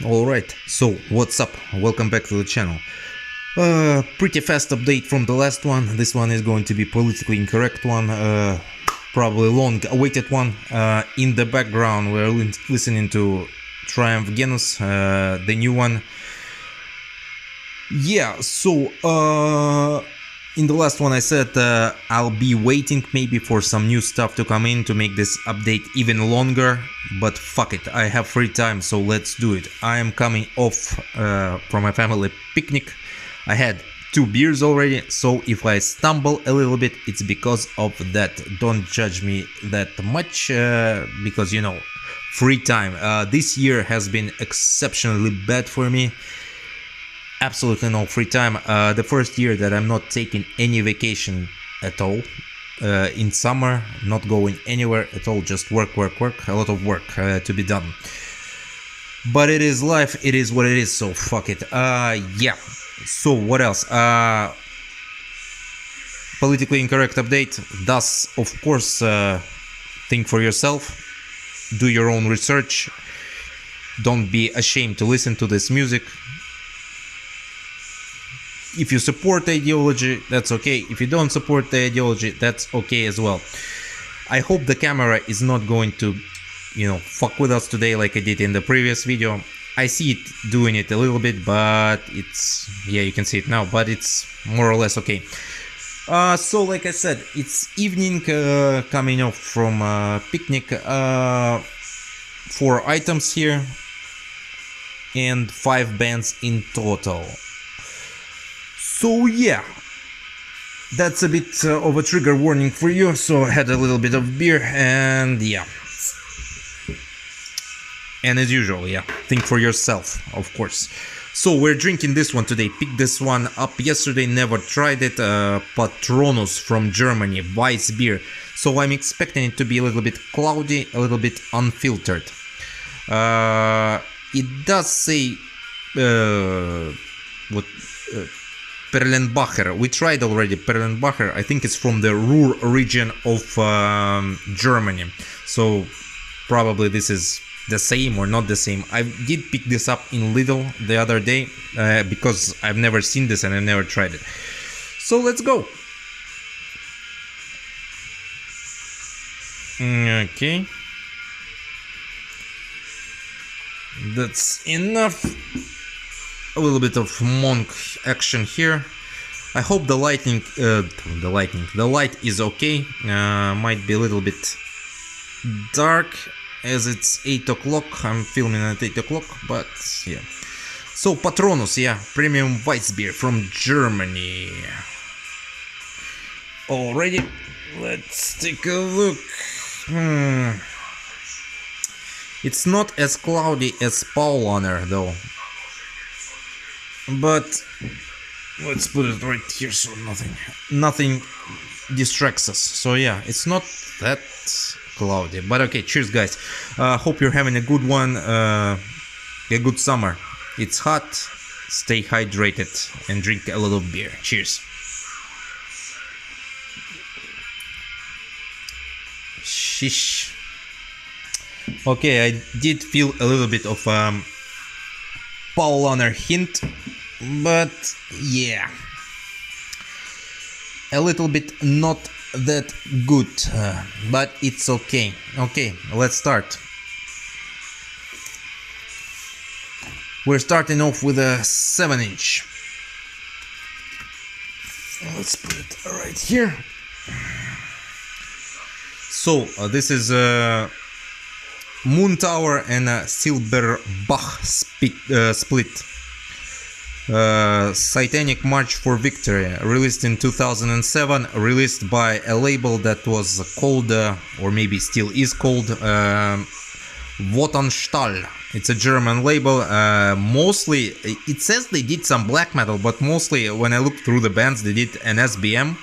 Alright, so what's up? Welcome back to the channel. Pretty fast update from the last one. This one is going to be politically incorrect one, probably long awaited one. In the background we're listening to Triumph Genus, the new one. Yeah, so in the last one I said I'll be waiting maybe for some new stuff to come in to make this update even longer, but fuck it, I have free time, so let's do it. I am coming off from a family picnic. I had 2 beers already, so if I stumble a little bit, it's because of that. Don't judge me that much, because, you know, free time. This year has been exceptionally bad for me. Absolutely no free time. The first year that I'm not taking any vacation at all. In summer, not going anywhere at all, just work, a lot of work to be done. But it is life, it is what it is, so fuck it. Yeah, so what else? Politically incorrect update. Thus, of course, think for yourself, do your own research, don't be ashamed to listen to this music. If you support the ideology, that's okay. If you don't support the ideology, that's okay as well. I hope the camera is not going to, you know, fuck with us today like I did in the previous video. I see it doing it a little bit, but it's, yeah, you can see it now, but it's more or less okay. So like I said, it's evening, coming off from picnic. 4 items here and 5 bands in total. So yeah, that's a bit of a trigger warning for you. So I had a little bit of beer and yeah. And as usual, yeah, think for yourself, of course. So we're drinking this one today. Picked this one up yesterday, never tried it. Patronus from Germany, Weiss beer. So I'm expecting it to be a little bit cloudy, a little bit unfiltered. It does say Perlenbacher. We tried already Perlenbacher. I think it's from the Ruhr region of Germany. So probably this is the same or not the same. I did pick this up in Lidl the other day because I've never seen this and I've never tried it. So let's go. Okay. That's enough. A little bit of monk action here. I hope the light is okay. Might be a little bit dark as it's 8 o'clock. I'm filming at 8 o'clock, but yeah. So Patronus, yeah, premium Weiss beer from Germany. Already, let's take a look. It's not as cloudy as Paulaner though. But let's put it right here so nothing distracts us. So yeah, it's not that cloudy, but okay. Cheers, guys. Hope you're having a good one, a good summer. It's hot, stay hydrated and drink a lot of beer. Cheers. Shish. Okay, I did feel a little bit of Paulaner hint, but yeah, a little bit not that good, but it's okay. Okay, let's start. We're starting off with a 7-inch. Let's put it right here. So this is Moontower and Silberbach split. Satanic March for Victory, released in 2007, released by a label that was called, or maybe still is called, Wotanstall. It's a German label. Mostly, it says they did some black metal, but mostly when I looked through the bands, they did an SBM.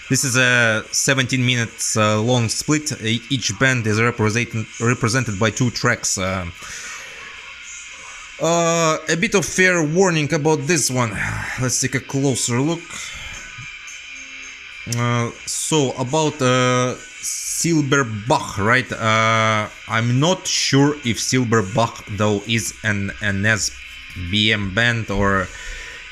This is a 17 minutes long split. Each band is represented by 2 tracks. A bit of fair warning about this one. Let's take a closer look. So about Silberbach, right? I'm not sure if Silberbach though is an SBM band or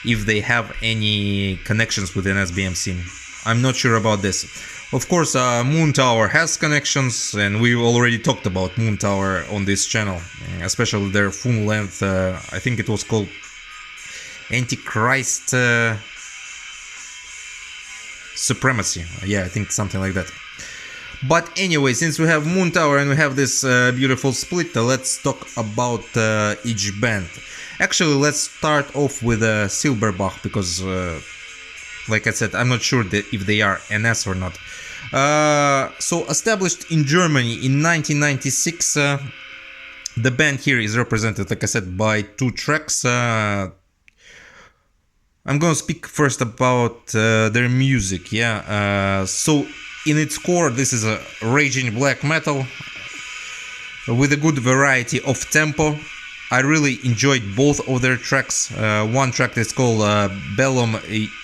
if they have any connections with an SBM scene. I'm not sure about this. Of course, Moontower has connections, and we already talked about Moontower on this channel, especially their full length. I think it was called Antichrist Supremacy. Yeah, I think something like that. But anyway, since we have Moontower and we have this beautiful split, let's talk about each band. Actually, let's start off with Silberbach, because like I said, I'm not sure if they are NS or not. So established in Germany in 1996, the band here is represented, like I said, by 2 tracks. I'm gonna speak first about their music. So in its core, this is a raging black metal with a good variety of tempo. I really enjoyed both of their tracks. One track is called Bellum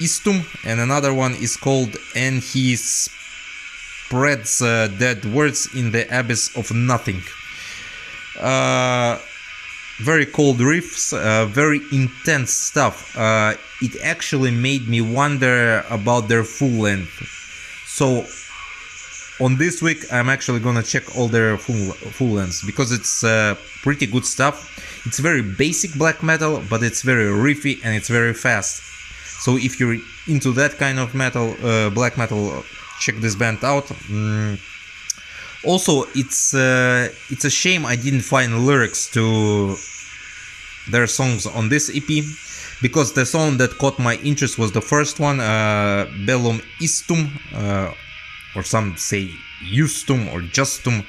Istum, and another one is called And He Spreads Dead Words in the Abyss of Nothing. Very cold riffs, very intense stuff. It actually made me wonder about their full length. So on this week, I'm actually gonna check all their full lengths, because it's pretty good stuff. It's very basic black metal, but it's very riffy and it's very fast. So if you're into that kind of metal, black metal, check this band out. Also, it's a shame I didn't find lyrics to their songs on this EP, because the song that caught my interest was the first one, Bellum Istum, or some say Justum or Justum.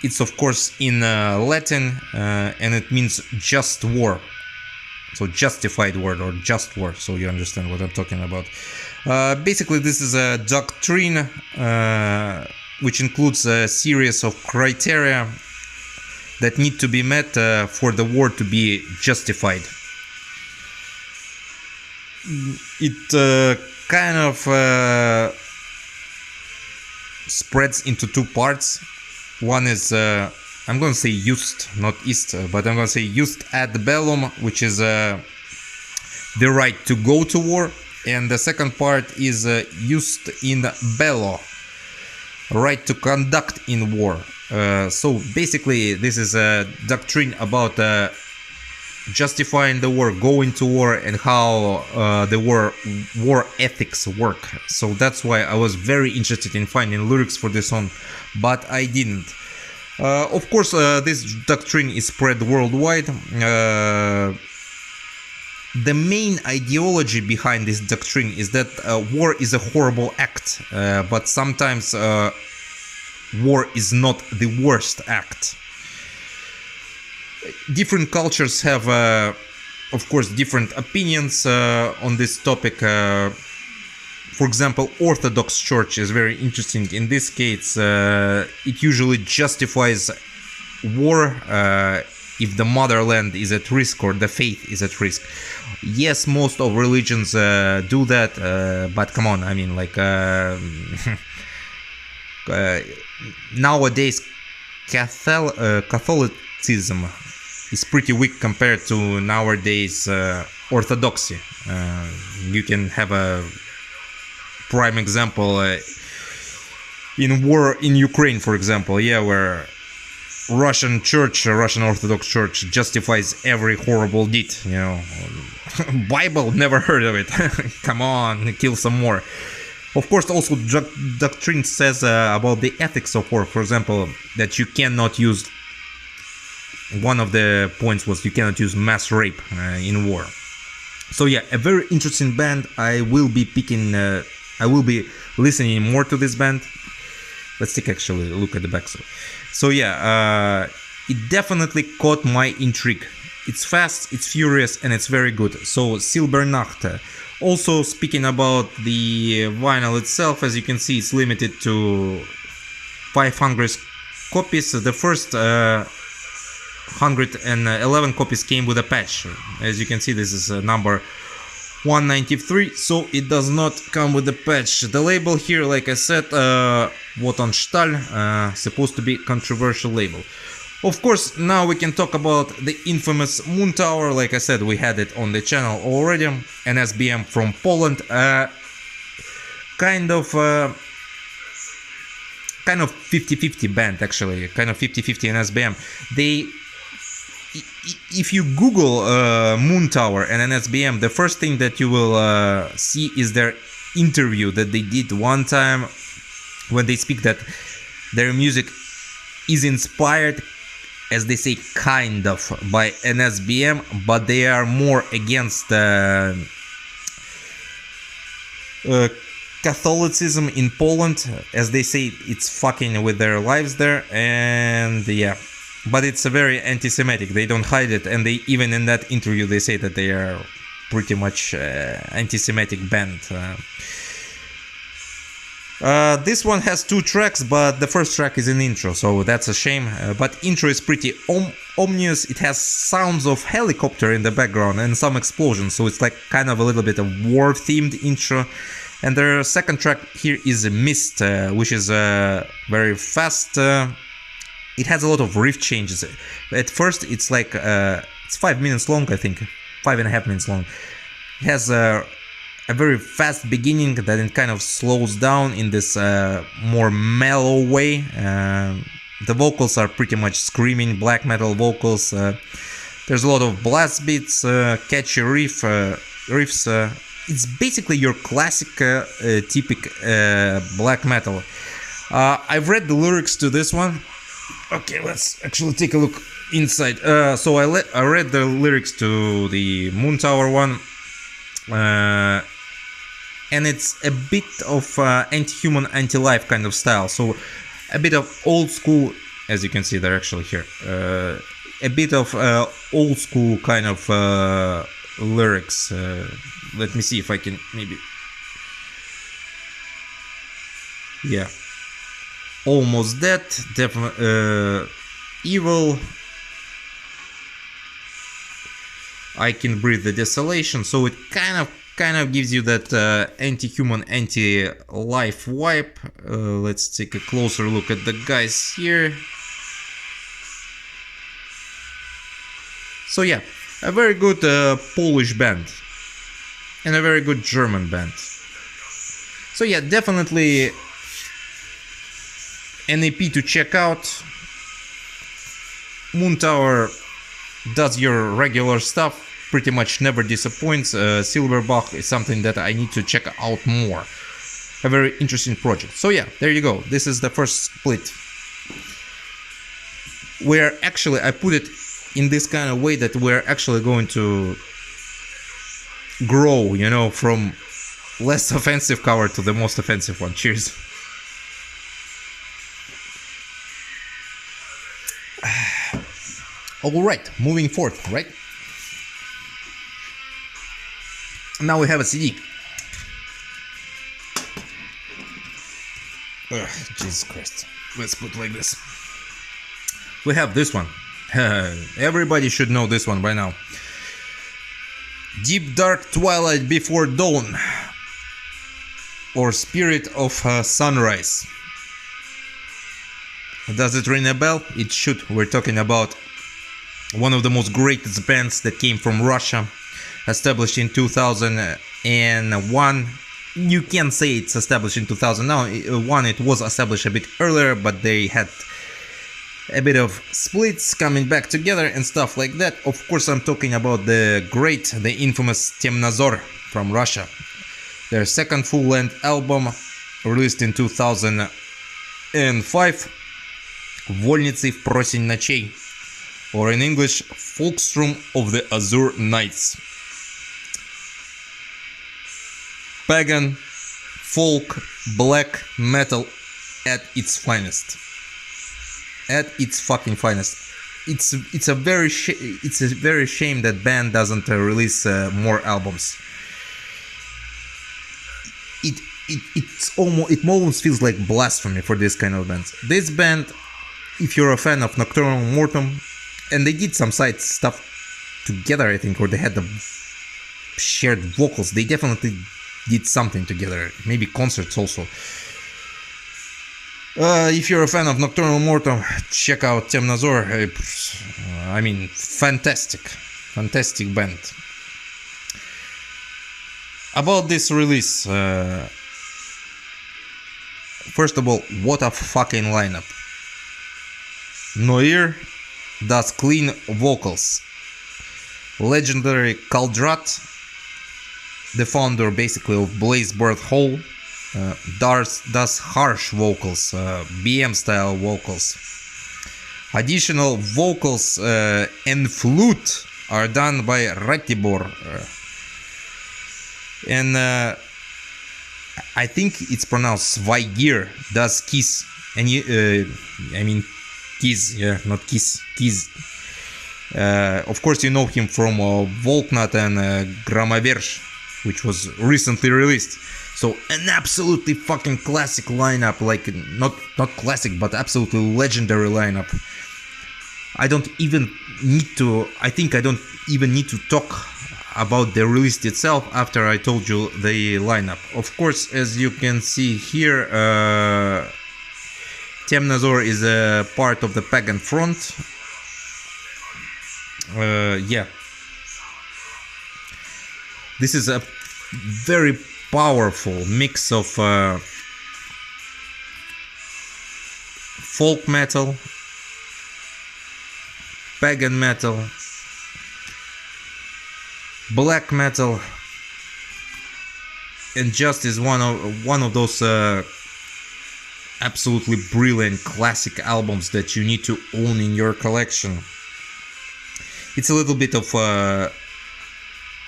It's of course in Latin, and it means just war. So justified word or just war, so you understand what I'm talking about. Basically, this is a doctrine which includes a series of criteria that need to be met for the war to be justified. It kind of spreads into 2 parts. One is, I'm going to say Just, not East, but I'm going to say Just ad bellum, which is the right to go to war. And the second part is Just in bello, right to conduct in war. So basically, this is a doctrine about justifying the war, going to war, and how the war ethics work. So that's why I was very interested in finding lyrics for this song, but I didn't. Of course, this doctrine is spread worldwide. The main ideology behind this doctrine is that war is a horrible act, but sometimes war is not the worst act. Different cultures have, of course, different opinions on this topic. For example, Orthodox Church is very interesting. In this case, it usually justifies war if the motherland is at risk or the faith is at risk. Yes, most of religions do that, but come on, I mean, like, nowadays Catholicism is pretty weak compared to nowadays Orthodoxy. You can have a prime example in war in Ukraine, for example, where Russian Orthodox Church justifies every horrible deed, you know. Bible, never heard of it. Come on, kill some more. Of course, also doctrine says about the ethics of war, for example, that you cannot use, one of the points was you cannot use mass rape in war. So yeah, a very interesting band. I will be listening more to this band. Let's take actually a look at the back. So yeah, it definitely caught my intrigue. It's fast, it's furious, and it's very good. So Silbernacht. Also, speaking about the vinyl itself, as you can see, it's limited to 500 copies. The first 111 copies came with a patch. As you can see, this is number 193, so it does not come with the patch. The label here, like I said, Wotanstahl, supposed to be controversial label. Of course, now we can talk about the infamous Moontower. Like I said, we had it on the channel already. An SBM from Poland, kind of 50-50 band, actually, kind of 50-50 an SBM. If you Google Moontower and an SBM, the first thing that you will see is their interview that they did one time, when they speak that their music is inspired, as they say, kind of by an SBM, but they are more against Catholicism in Poland, as they say, it's fucking with their lives there, and yeah. But it's a very anti-Semitic, they don't hide it, and they even in that interview they say that they are pretty much anti-Semitic band. This one has 2 tracks, but the first track is an intro, so that's a shame. But intro is pretty ominous, it has sounds of helicopter in the background and some explosions, so it's like kind of a little bit of war-themed intro. And their second track here is Mist, which is very fast. It has a lot of riff changes. At first, it's like it's 5 minutes long, I think, 5.5 minutes long. It has a very fast beginning that it kind of slows down in this more mellow way. The vocals are pretty much screaming black metal vocals. There's a lot of blast beats, catchy riffs. It's basically your classic, typical black metal. I've read the lyrics to this one. Okay, let's actually take a look inside. So I read the lyrics to the Moontower one, and it's a bit of anti-human, anti-life kind of style. So a bit of old school, as you can see, they're actually here. A bit of old school kind of lyrics. Let me see if I can maybe. Yeah. Almost dead, definitely evil. I can breathe the desolation, so it kind of gives you that anti-human, anti-life vibe. Let's take a closer look at the guys here. So yeah, a very good Polish band and a very good German band. So yeah, definitely an EP to check out. Moontower does your regular stuff, pretty much never disappoints. Silberbach is something that I need to check out more. A very interesting project. So yeah, there you go. This is the first split. Where actually I put it in this kind of way that we're actually going to grow, you know, from less offensive cover to the most offensive one. Cheers. Alright, moving forward, right? Now we have a CD. Ugh, Jesus Christ. Let's put it like this. We have this one. Everybody should know this one by now. Deep Dark Twilight Before Dawn, or Spirit of Sunrise. Does it ring a bell? It should. We're talking about one of the most greatest bands that came from Russia, established in 2001. You can say it's established in 2001. It was established a bit earlier, but they had a bit of splits coming back together and stuff like that. Of course, I'm talking about the infamous Temnozor from Russia. Their second full-length album, released in 2005, Вольницы в просень ночей, or in English, Folkstrom of the Azure Nights. Pagan, folk, black metal at its finest. At its fucking finest. It's a very shame that band doesn't release more albums. It almost feels like blasphemy for this kind of bands. This band, if you're a fan of Nocturnal Mortem, and they did some side stuff together, I think, or they had the shared vocals. They definitely did something together, maybe concerts also. If you're a fan of Nocturnal Mortem, check out Temnozor. I mean, fantastic band. About this release, first of all, what a fucking lineup. Noir does clean vocals. Legendary Kaldrat, the founder basically of Blazebird Hole, does harsh vocals, BM style vocals. Additional vocals and flute are done by Ratibor, and I think it's pronounced Sveigir does Kiss, and I mean Kiss, yeah, not Kiss, Kiss. Of course, you know him from Volknot and Gramoverge, which was recently released. So an absolutely fucking classic lineup, like not classic, but absolutely legendary lineup. I think I don't even need to talk about the release itself after I told you the lineup. Of course, as you can see here, Temnozor is a part of the Pagan Front. Yeah, this is a very powerful mix of folk metal, pagan metal, black metal, and just is one of those absolutely brilliant classic albums that you need to own in your collection. It's a little bit of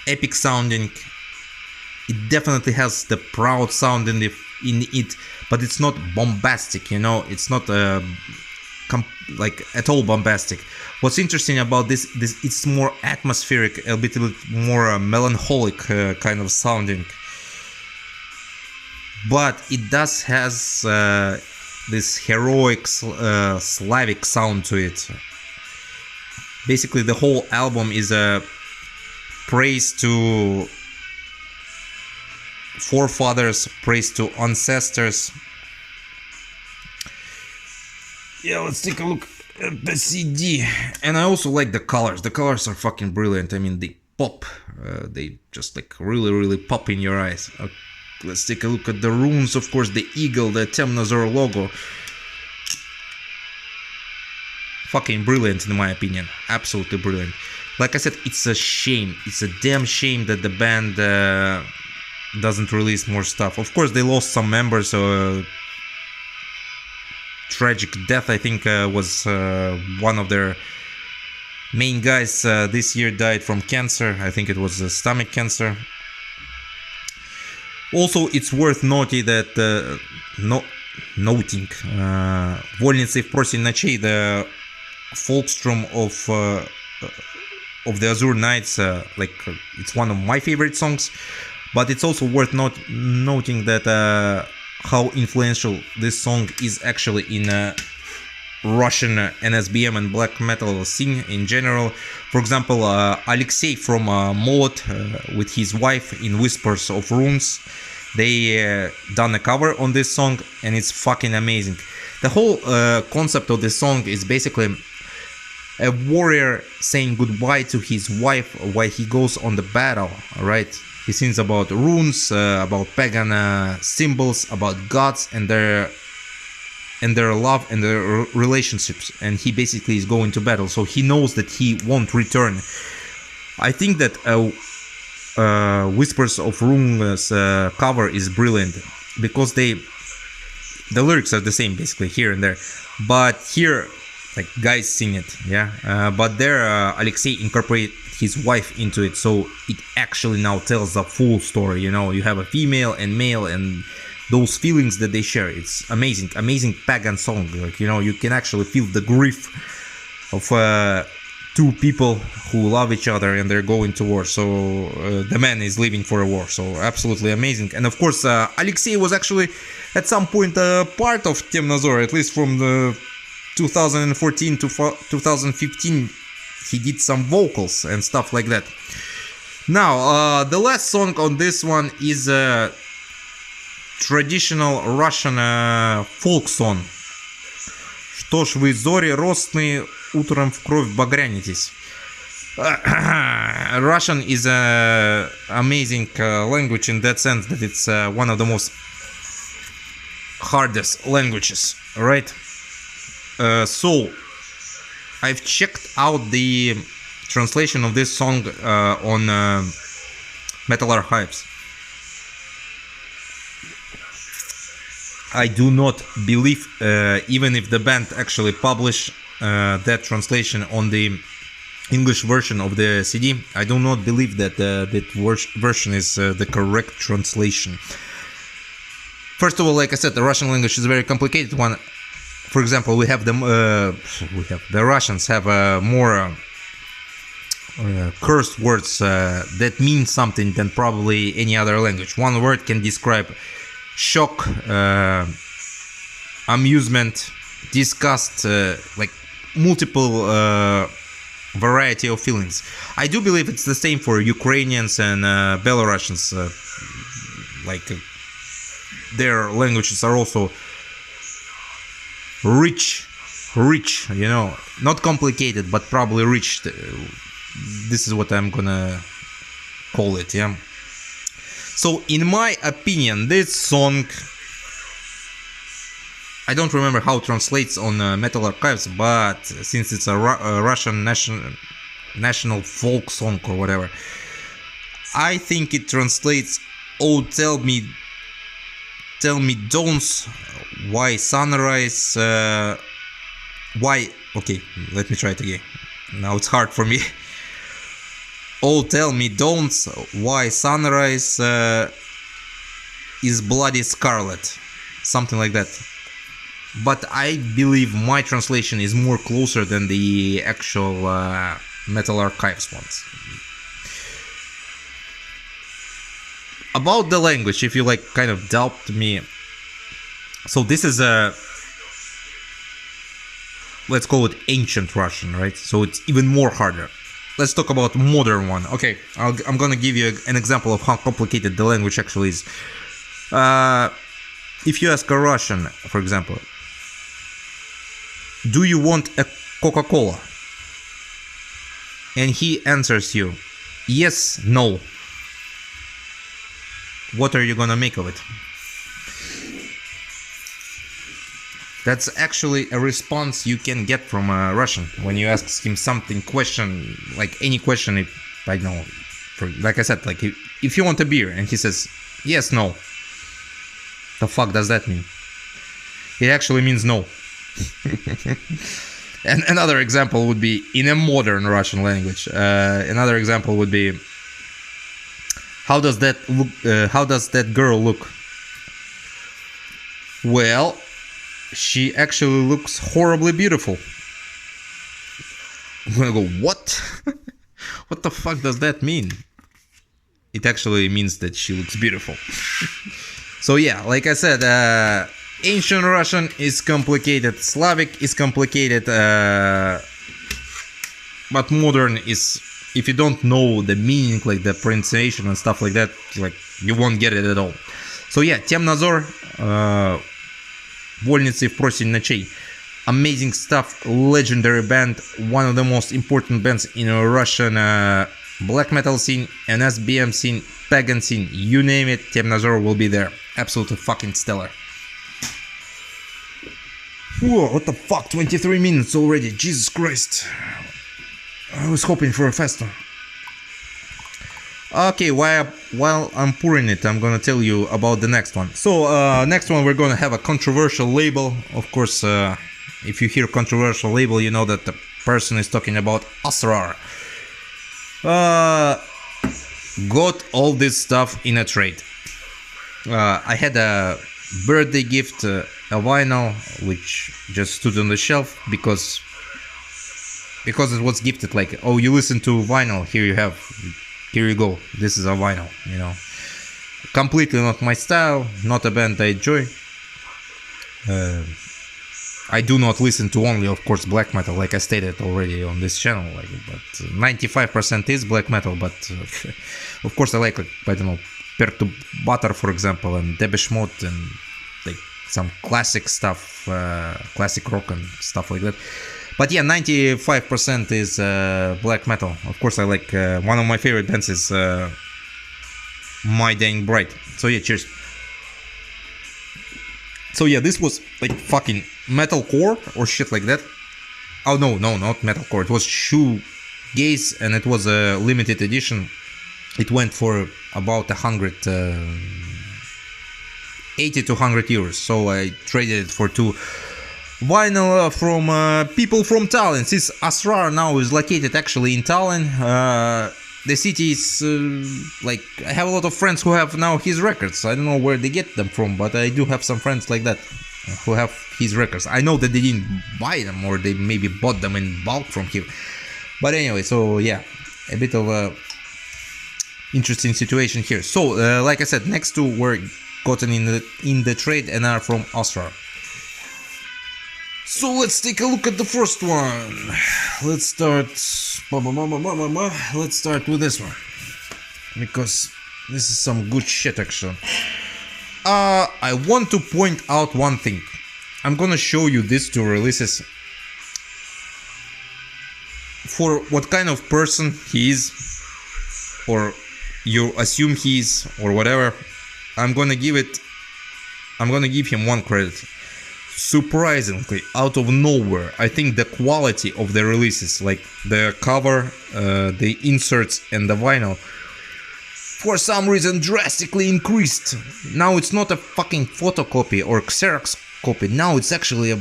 epic sounding. It definitely has the proud sound in it, but it's not bombastic, you know. It's not like at all bombastic. What's interesting about this it's more atmospheric, a bit more melancholic kind of sounding, but it does has this heroic Slavic sound to it. Basically, the whole album is a praise to forefathers, praise to ancestors. Yeah, let's take a look at the CD. And I also like the colors. The colors are fucking brilliant. I mean, they pop. They just like really pop in your eyes. Let's take a look at the runes. Of course, the eagle, the Temnozor logo. Fucking brilliant in my opinion. Absolutely brilliant. Like I said, it's a shame. It's a damn shame that the band doesn't release more stuff. Of course, they lost some members. Tragic death, I think, was one of their main guys this year died from cancer. I think it was stomach cancer. Also, it's worth noting that Вольницы в просень ночей, the folkstrom of the Azure Nights, it's one of my favorite songs, but it's also worth noting that how influential this song is actually in Russian NSBM and black metal scene in general. For example, Alexei from Molot with his wife in Whispers of Runes, they done a cover on this song, and it's fucking amazing. The whole concept of this song is basically a warrior saying goodbye to his wife while he goes on the battle, right? He sings about runes, about pagan symbols, about gods and their love and their relationships, and he basically is going to battle, so he knows that he won't return. I think that Whispers of Runes cover is brilliant because the lyrics are the same basically here and there, but here like guys sing it, yeah, but there Alexei incorporate his wife into it, so it actually now tells the full story. You know, you have a female and male and those feelings that they share. It's amazing pagan song. Like, you know, you can actually feel the grief of two people who love each other and they're going to war. So the man is leaving for a war. So absolutely amazing. And of course, Alexei was actually at some point part of Temnozor, at least from the 2014 to 2015. He did some vocals and stuff like that. Now, the last song on this one is a traditional Russian folk song. Что ж вы, зори росные, утром в кровь багрянитесь. Russian is an amazing language in that sense that it's one of the most hardest languages, right? So I've checked out the translation of this song on Metal Archives. I do not believe, even if the band actually published that translation on the English version of the CD, I do not believe that that version is the correct translation. First of all, like I said, the Russian language is a very complicated one. For example, we have the Russians have more cursed words that mean something than probably any other language. One word can describe shock, amusement, disgust, like multiple variety of feelings. I do believe it's the same for Ukrainians and Belarusians. Like their languages are also rich, you know, not complicated, but probably rich. This is what I'm gonna call it, yeah. So, in my opinion, this song, I don't remember how it translates on Metal Archives, but since it's a Russian national folk song or whatever, I think it translates, "Oh, tell me, don'ts, why sunrise, why." Okay, let me try it again. Now it's hard for me. "Oh, tell me, don'ts, why sunrise is bloody scarlet," something like that. But I believe my translation is more closer than the actual Metal Archives ones. About the language, if you like kind of doubt me, so this is a, let's call it ancient Russian, right? So it's even more harder. Let's talk about modern one. Okay, I'm gonna give you an example of how complicated the language actually is. If you ask a Russian, for example, "Do you want a Coca-Cola?" and he answers you, "Yes, no." What are you gonna make of it? That's actually a response you can get from a Russian when you ask him something, question, like any question. I don't know, like I said, like if you want a beer and he says yes, no, the fuck does that mean? It actually means no. And another example would be in a modern Russian language. Another example would be, how does that look? How does that girl look? Well, she actually looks horribly beautiful. I'm gonna go, what? What the fuck does that mean? It actually means that she looks beautiful. So yeah, like I said, ancient Russian is complicated, Slavic is complicated, but modern is, if you don't know the meaning, like the pronunciation and stuff like that, like you won't get it at all. So yeah, Temnozor, Вольницы в просень ночей. Amazing stuff, legendary band, one of the most important bands in a Russian black metal scene, an SBM scene, pagan scene, you name it, Temnozor will be there. Absolutely fucking stellar. Whoa, what the fuck, 23 minutes already, Jesus Christ. I was hoping for a faster. Okay, while I'm pouring it, I'm gonna tell you about the next one. So, next one we're gonna have a controversial label. Of course, if you hear controversial label, you know that the person is talking about Asrar. Got all this stuff in a trade. I had a birthday gift, a vinyl, which just stood on the shelf because it was gifted, like, oh, you listen to vinyl, here you go, this is a vinyl, you know. Completely not my style, not a band I enjoy. I do not listen to only, of course, black metal, like I stated already on this channel. Like, but 95% is black metal. But of course, I like I don't know, Perturbator, for example, and Depeche Mode, and like some classic stuff, classic rock and stuff like that. But yeah, 95% is black metal. Of course, I like one of my favorite bands is My Dying Bride. So yeah, cheers. So yeah, this was like fucking metalcore or shit like that. Oh no, not metalcore. It was shoegaze, and it was a limited edition. It went for about 80 to 100 euros. So I traded it for 2 vinyl from people from Tallinn. Since Asrar now is located actually in Tallinn, the city is like, I have a lot of friends who have now his records. I don't know where they get them from, but I do have some friends like that who have his records. I know that they didn't buy them, or they maybe bought them in bulk from him. But anyway, so yeah, a bit of a interesting situation here. So like I said, next two were gotten in the trade and are from Asrar. So let's take a look at the first one. Let's start with this one, because this is some good shit actually. I want to point out one thing. I'm gonna show you these two releases for what kind of person he is, or you assume he is, or whatever. I'm gonna give him one credit. Surprisingly, out of nowhere, I think the quality of the releases, like the cover, the inserts and the vinyl, for some reason drastically increased. Now it's not a fucking photocopy or Xerox copy. Now it's actually a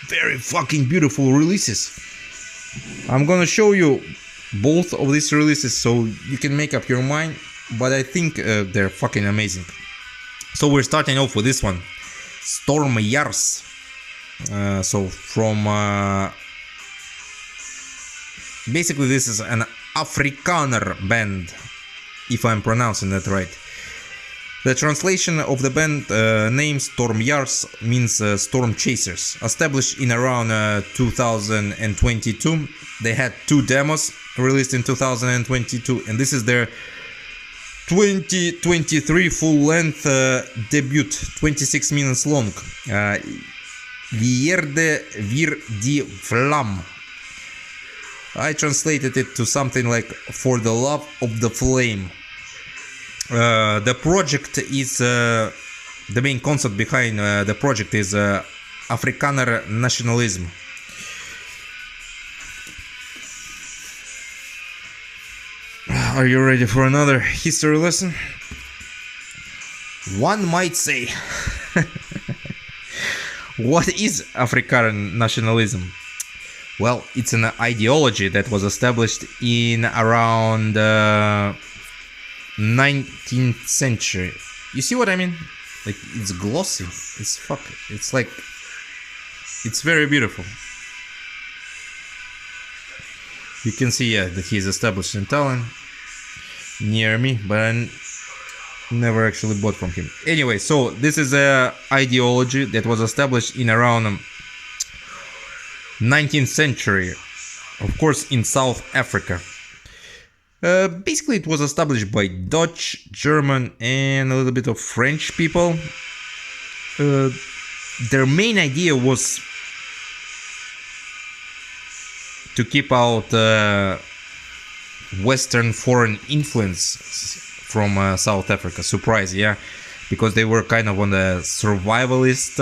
very fucking beautiful releases. I'm gonna show you both of these releases so you can make up your mind, but I think they're fucking amazing. So we're starting off with this one, Stormjaers. So from basically this is an Afrikaner band, if I'm pronouncing that right. The translation of the band name Stormjaers means storm chasers. Established in around 2022, they had 2 demos released in 2022, and this is their 2023 full-length debut, 26 minutes long. Lierde vir die Vlam. I translated it to something like "For the Love of the Flame." The project is the main concept behind the project is Afrikaner nationalism. Are you ready for another history lesson? One might say, what is Afrikaner nationalism? Well, it's an ideology that was established in around 19th century. You see what I mean? Like, it's glossy. It's It's like, it's very beautiful. You can see, yeah, that he's established in Tallinn, near me, but I never actually bought from him. Anyway, so this is a ideology that was established in around 19th century, of course, in South Africa. Basically, it was established by Dutch, German, and a little bit of French people. Their main idea was to keep out Western foreign influence from South Africa. Surprise, yeah, because they were kind of on the survivalist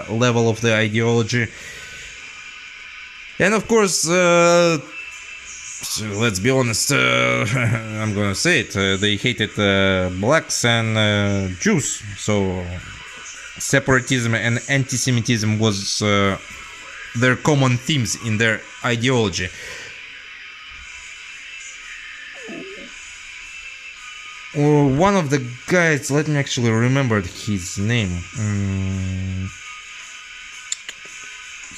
level of the ideology. And of course, let's be honest, I'm gonna say it, they hated blacks and Jews, so separatism and anti-Semitism was their common themes in their ideology. One of the guys, let me actually remember his name.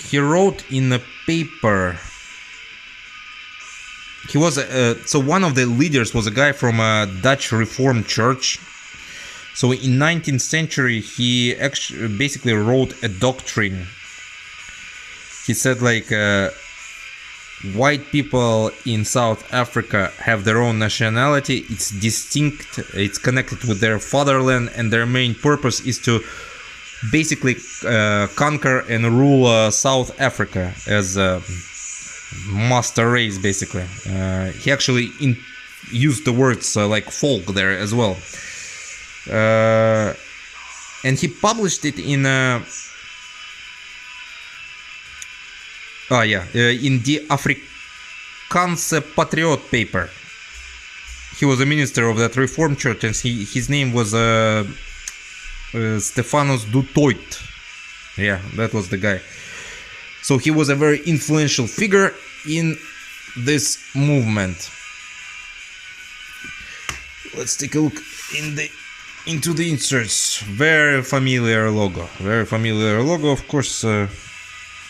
He wrote in a paper. He was so one of the leaders was a guy from a Dutch Reformed Church. So in 19th century, he actually basically wrote a doctrine he said like white people in South Africa have their own nationality. It's distinct, it's connected with their fatherland, and their main purpose is to basically conquer and rule South Africa as a master race, basically. He actually used the words like folk there as well. And he published it in in the Afrikaanse Patriot paper. He was a minister of that Reformed Church, and his name was Stephanus du Toit. Yeah, that was the guy. So he was a very influential figure in this movement. Let's take a look into the inserts. Very familiar logo. Very familiar logo. Of course,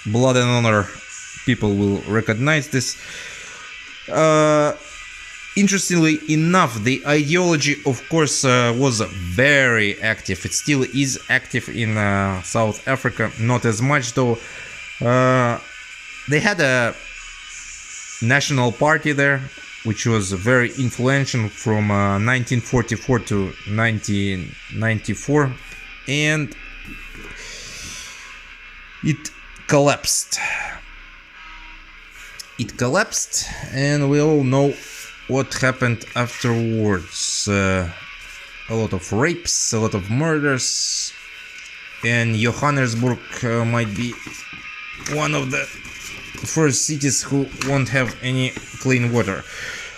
Blood and Honor people will recognize this. Interestingly enough, the ideology, of course, was very active. It still is active in South Africa. Not as much, though. They had a national party there, which was very influential from 1944 to 1994, and it collapsed. It collapsed, and we all know what happened afterwards. A lot of rapes, a lot of murders, and Johannesburg might be one of the first cities who won't have any clean water.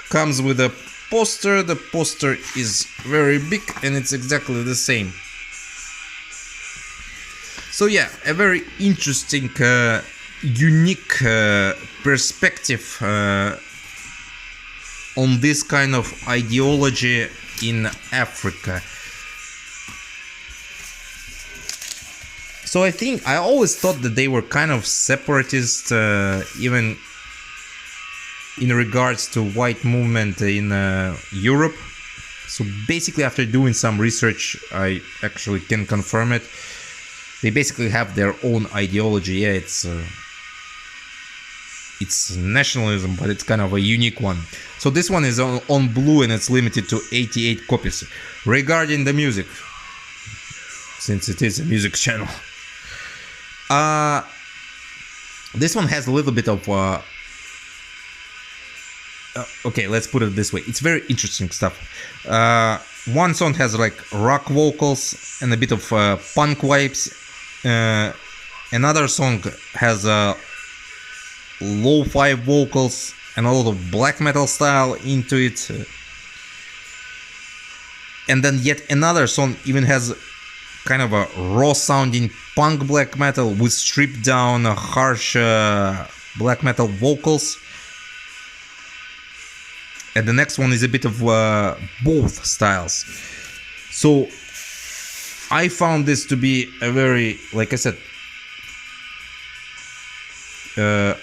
Comes with a poster. The poster is very big, and it's exactly the same. So yeah, a very interesting, unique perspective on this kind of ideology in Africa. So I always thought that they were kind of separatist, even in regards to white movement in Europe. So basically, after doing some research, I actually can confirm it. They basically have their own ideology. Yeah, it's nationalism, but it's kind of a unique one. So this one is on blue, and it's limited to 88 copies. Regarding the music, since it is a music channel, this one has a little bit of okay, let's put it this way. It's very interesting stuff. One song has like rock vocals and a bit of punk vibes. Another song has lo-fi vocals and a lot of black metal style into it. And then yet another song even has kind of a raw sounding punk black metal with stripped down harsh black metal vocals. And the next one is a bit of both styles. So I found this to be a very, like I said,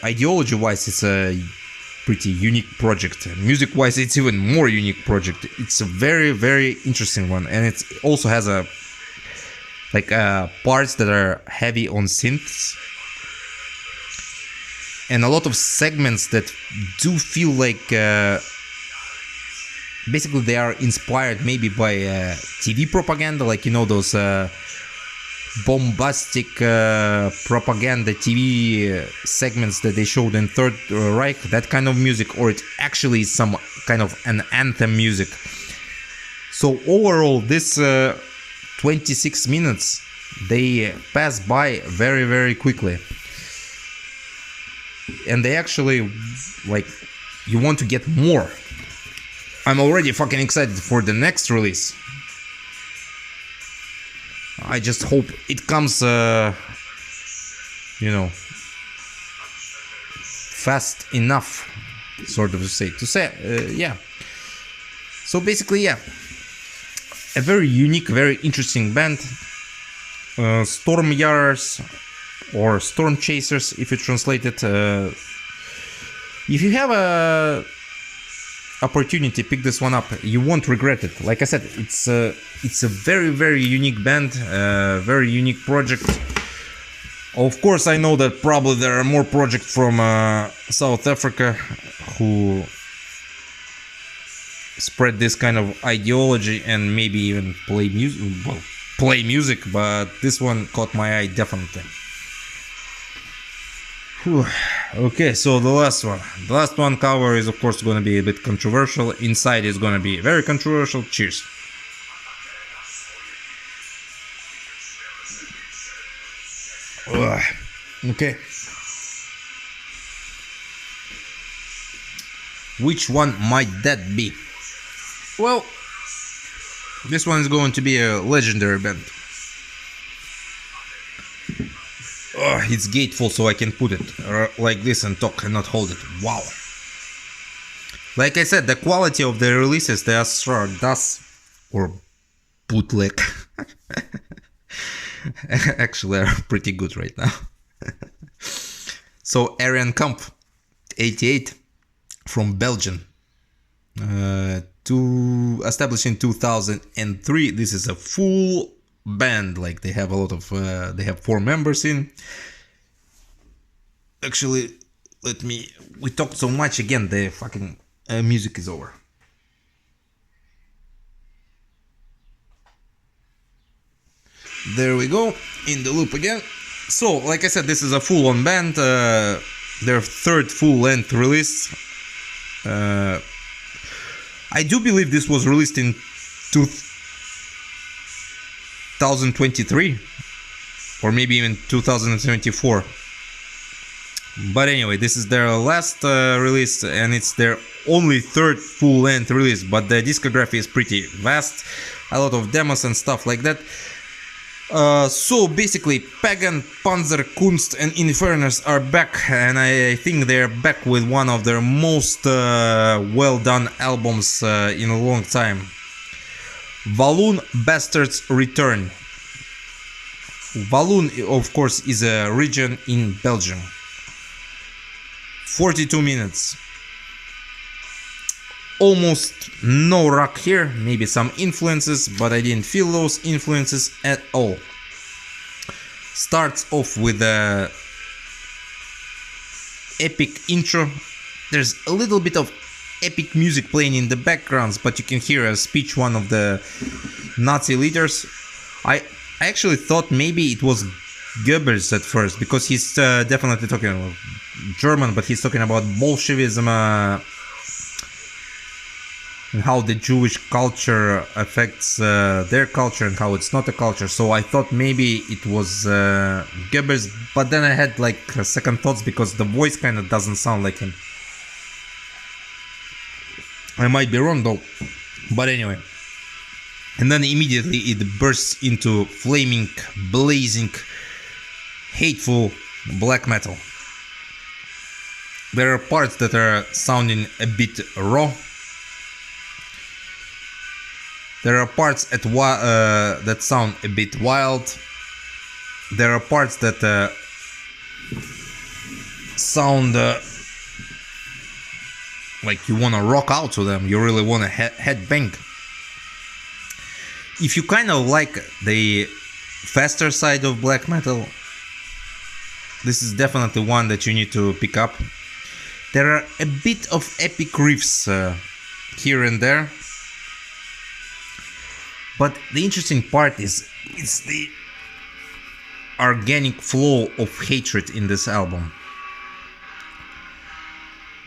ideology-wise, it's a pretty unique project. Music-wise, it's even more unique project. It's a very, very interesting one, and it also has a parts that are heavy on synths, and a lot of segments that do feel like basically they are inspired maybe by TV propaganda, like, you know, those bombastic propaganda TV segments that they showed in Third Reich, that kind of music, or it actually is some kind of an anthem music. So overall, this 26 minutes, they pass by very, very quickly. And they actually, like, you want to get more. I'm already fucking excited for the next release. I just hope it comes, fast enough, sort of to say, yeah. So basically, yeah, a very unique, very interesting band, Stormjaers, or Stormchasers, if you translate it. If you have a opportunity, pick this one up. You won't regret it. Like I said, it's a very, very unique band, very unique project. Of course, I know that probably there are more projects from South Africa who spread this kind of ideology and maybe even play music, but this one caught my eye definitely. Whew. Okay, so the last one cover is of course going to be a bit controversial. Inside is going to be very controversial. Cheers. Okay. Which one might that be? Well, this one is going to be a legendary band. It's gatefold, so I can put it like this and talk and not hold it. Wow. Like I said, the quality of the releases, they are Stardust or bootleg. Actually, are pretty good right now. So Aryan Camp 88 from Belgium, established in 2003. This is a full band, like they have a lot of they have 4 members in. Actually, we talked so much again, the fucking music is over. There we go, in the loop again. So, like I said, this is a full-on band, their 3rd full-length release. I do believe this was released in 2023, or maybe even 2024. But anyway, this is their last release, and it's their only 3rd full-length release, but the discography is pretty vast, a lot of demos and stuff like that. So basically, Pagan, Panzerkunst and Infernus are back, and I think they're back with one of their most well done albums in a long time. Walloon Bastards Return. Walloon, of course, is a region in Belgium. 42 minutes. Almost no rock here, maybe some influences, but I didn't feel those influences at all. Starts off with a epic intro. There's a little bit of epic music playing in the backgrounds, but you can hear a speech, one of the Nazi leaders. I actually thought maybe it was Goebbels at first, because he's definitely talking about German, but he's talking about Bolshevism, and how the Jewish culture affects their culture and how it's not a culture. So I thought maybe it was Goebbels, but then I had like second thoughts because the voice kind of doesn't sound like him. I might be wrong though, but anyway. And then immediately it bursts into flaming, blazing, hateful black metal. There are parts that are sounding a bit raw. There are parts that sound a bit wild. There are parts that sound like you want to rock out to them. You really want to headbang. If you kind of like the faster side of black metal, this is definitely one that you need to pick up. There are a bit of epic riffs here and there. But the interesting part is it's the organic flow of hatred in this album.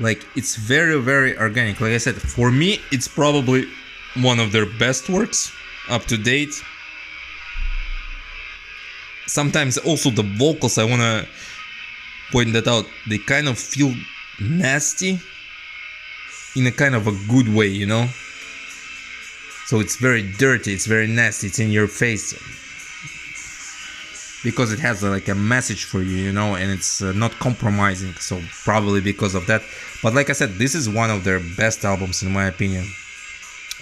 Like, it's very, very organic. Like I said, for me, it's probably one of their best works, up to date. Sometimes also the vocals, I want to point that out, they kind of feel nasty in a kind of a good way, you know? So it's very dirty, it's very nasty, it's in your face. Because it has like a message for you, you know, and it's not compromising, so probably because of that. But like I said, this is one of their best albums in my opinion.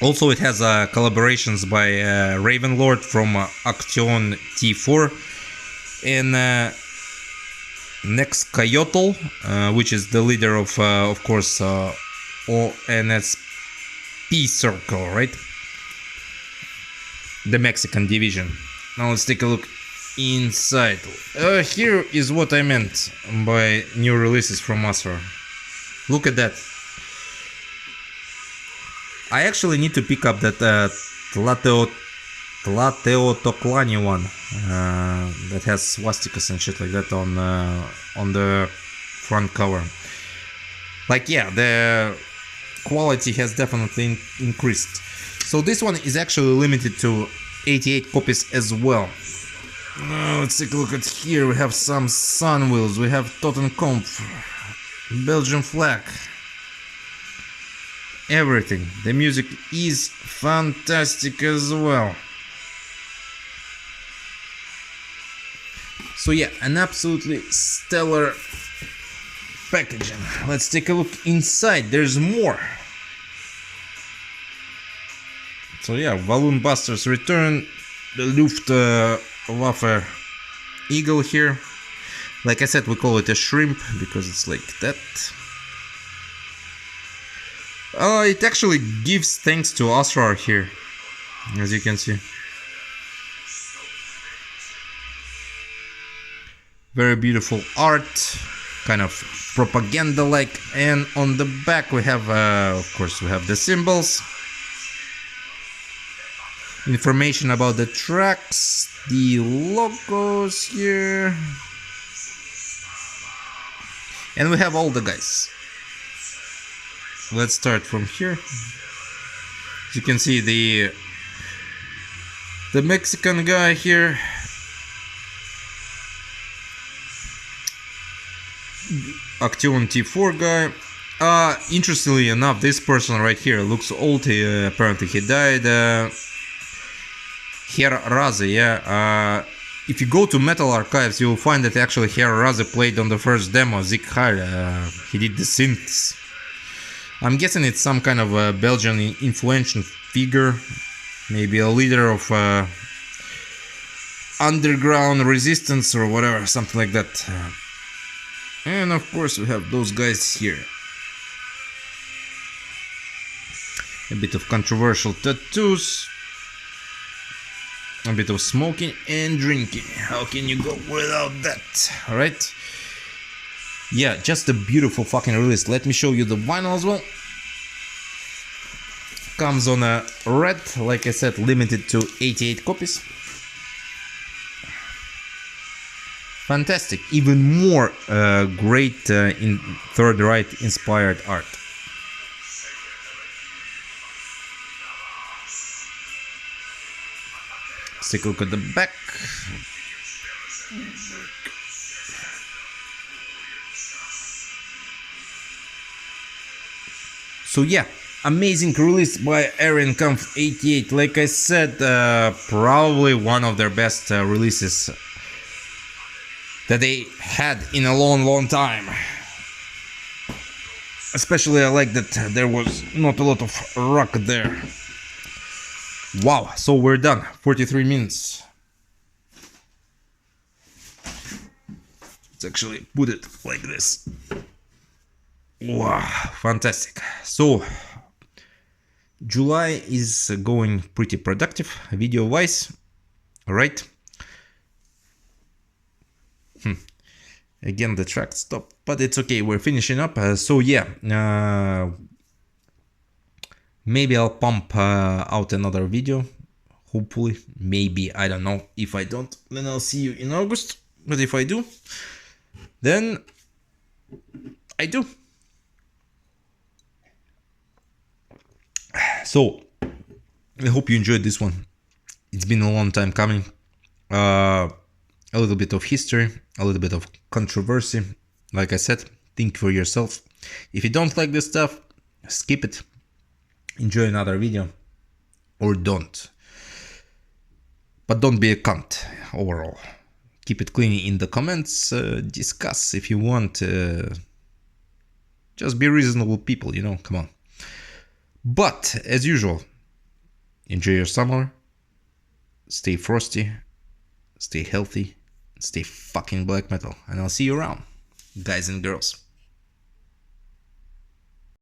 Also, it has collaborations by Ravenlord from Action T4 and Next Coyotl, which is the leader of course, ONSP Circle, right? The Mexican division. Now let's take a look inside. Here is what I meant by new releases from Asura. Look at that. I actually need to pick up that Tlateotoklani one that has swastikas and shit like that on the front cover. Like, yeah, the quality has definitely increased. So this one is actually limited to 88 copies as well. Let's take a look at here. We have some sun wheels, we have Totenkopf, Belgian flag, everything. The music is fantastic as well. So yeah, an absolutely stellar packaging. Let's take a look inside. There's more. So yeah, Balloon Busters return, the Luftwaffe eagle here. Like I said, we call it a shrimp because it's like that. It actually gives thanks to Asrar here, as you can see. Very beautiful art, kind of propaganda-like, and on the back we have, of course, we have the symbols, information about the tracks, the logos here, and we have all the guys. Let's start from here. As you can see, the Mexican guy here, Action T4 guy. Interestingly enough, this person right here looks old. Apparently he died. Herr Raze, yeah. If you go to Metal Archives, you'll find that actually Herr Raze played on the first demo, Zig Heil. He did the synths. I'm guessing it's some kind of a Belgian influential figure, maybe a leader of underground resistance or whatever, something like that. And of course we have those guys here. A bit of controversial tattoos, a bit of smoking and drinking. How can you go without that? Alright. Yeah, just a beautiful fucking release. Let me show you the vinyl as well. Comes on a red, like I said, limited to 88 copies. Fantastic, even more great in Third Reich inspired art. Let's take a look at the back. So yeah, amazing release by Aryan Kampf 88. Like I said, probably one of their best releases that they had in a long time. Especially I like that there was not a lot of rock there. Wow, so we're done. 43 minutes. Let's actually put it like this. Wow, fantastic. So July is going pretty productive video wise. Alright. Again the track stopped, but it's okay, we're finishing up. So yeah, maybe I'll pump out another video, hopefully. Maybe, I don't know. If I don't, then I'll see you in August. But if I do, then I do. So I hope you enjoyed this one. It's been a long time coming. A little bit of history, a little bit of controversy. Like I said, think for yourself. If you don't like this stuff, skip it. Enjoy another video, or don't. But don't be a cunt overall. Keep it clean in the comments. Discuss if you want. Just be reasonable people, you know, come on. But as usual, enjoy your summer. Stay frosty. Stay healthy. Stay fucking black metal. And I'll see you around, guys and girls.